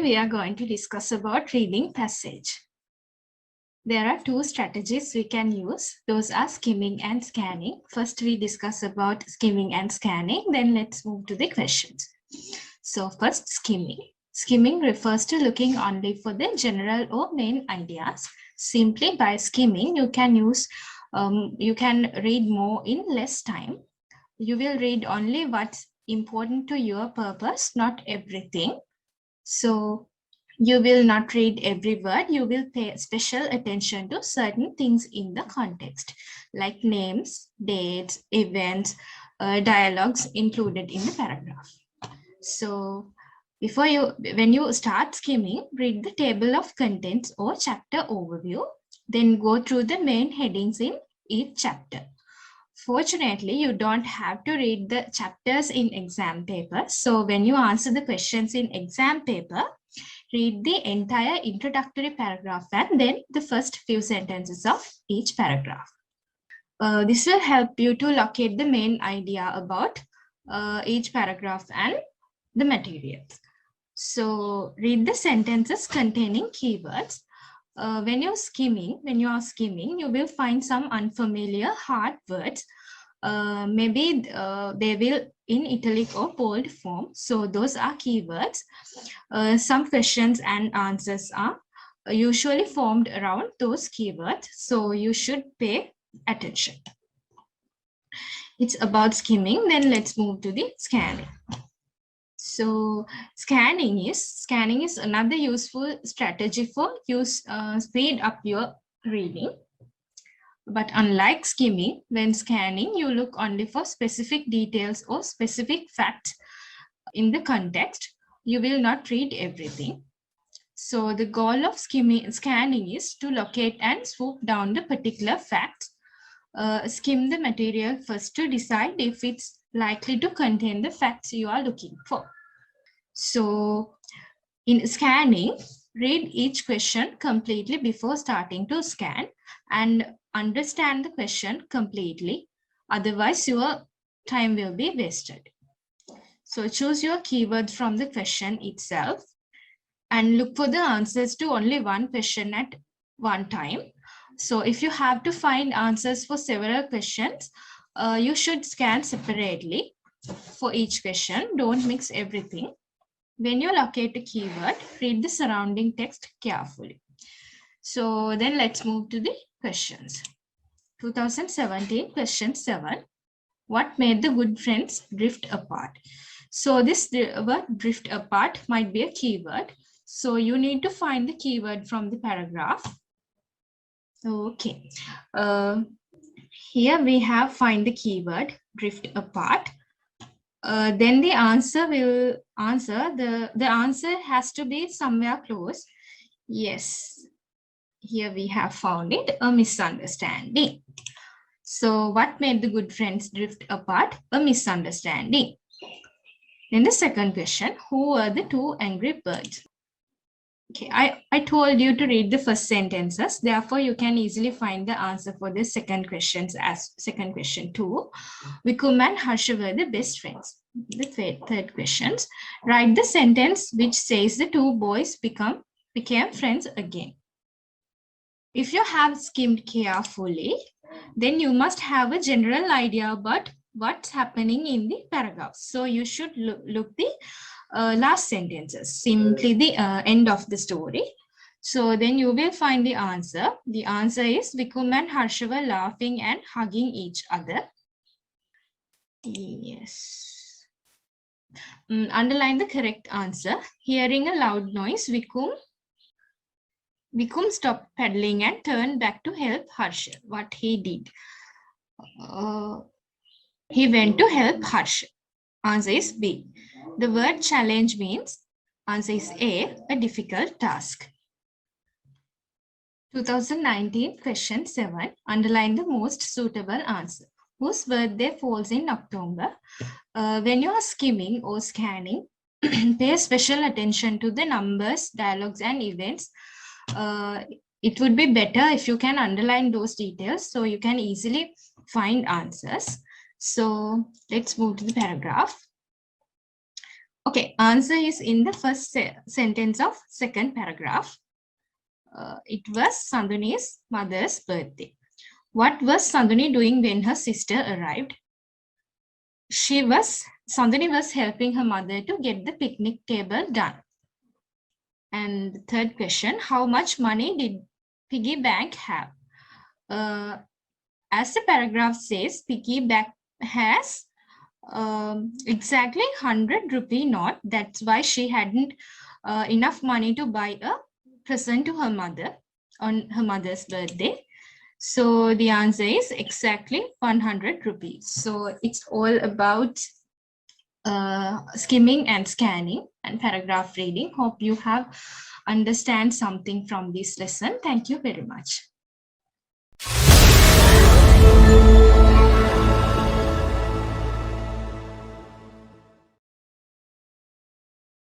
we are going to discuss about reading passage. There are two strategies we can use. Those are skimming and scanning. First, we discuss about skimming and scanning. Then let's move to the questions. So first, skimming. Skimming refers to looking only for the general or main ideas. Simply by skimming, you can read more in less time. You will read only what's important to your purpose, not everything. So you will not read every word. You will pay special attention to certain things in the context, like names, dates, events, dialogues included in the paragraph. So when you start skimming, read the table of contents or chapter overview, then go through the main headings in each chapter. Fortunately, you don't have to read the chapters in exam paper. So when you answer the questions in exam paper, read the entire introductory paragraph and then the first few sentences of each paragraph. This will help you to locate the main idea about each paragraph and the materials. So read the sentences containing keywords. When you are skimming, you will find some unfamiliar hard words. Maybe they will in italic or bold form. So those are keywords. Some questions and answers are usually formed around those keywords. So you should pay attention. It's about skimming. Then let's move to the scanning. So scanning is another useful strategy for speed up your reading. But unlike skimming, when scanning, you look only for specific details or specific facts in the context. You will not read everything. So the goal of scanning is to locate and swoop down the particular facts. Skim the material first to decide if it's likely to contain the facts you are looking for. So in scanning, read each question completely before starting to scan and understand the question completely. Otherwise, your time will be wasted. So choose your keywords from the question itself and look for the answers to only one question at one time. So if you have to find answers for several questions, you should scan separately for each question. Don't mix everything. When you locate a keyword, read the surrounding text carefully. So then let's move to the questions. 2017 question 7. What made the good friends drift apart? So this word drift apart might be a keyword. So you need to find the keyword from the paragraph. Okay. Here we have find the keyword drift apart. Then the answer has to be somewhere close. Yes, here we have found it, a misunderstanding. So what made the good friends drift apart? A misunderstanding. Then the second question, who were the two angry birds? Okay, I told you to read the first sentences. Therefore, you can easily find the answer for the second question too. Vikum and Harsha were the best friends. The third questions. Write the sentence which says the two boys became friends again. If you have skimmed carefully, then you must have a general idea about what's happening in the paragraph. So you should look the last sentences, simply the end of the story. So then you will find the answer. The answer is Vikum and Harsha were laughing and hugging each other. Yes. Underline the correct answer. Hearing a loud noise, Vikum stopped paddling and turned back to help Harsha. What he did? He went to help Harsha. Answer is B. The word challenge means, answer is A, a difficult task. 2019 question 7. Underline the most suitable answer. Whose birthday falls in October? When you are skimming or scanning, pay special attention to the numbers, dialogues, and events. It would be better if you can underline those details so you can easily find answers. So let's move to the paragraph. Okay, answer is in the first sentence of second paragraph. It was Sanduni's mother's birthday. What was Sanduni doing when her sister arrived? Sanduni was helping her mother to get the picnic table done. And the third question, how much money did piggy bank have? As the paragraph says, piggy bank has exactly 100 rupee note. That's why she hadn't enough money to buy a present to her mother on her mother's birthday. So the answer is exactly 100 rupees. So it's all about skimming and scanning and paragraph reading. Hope you have understand something from this lesson. Thank you very much.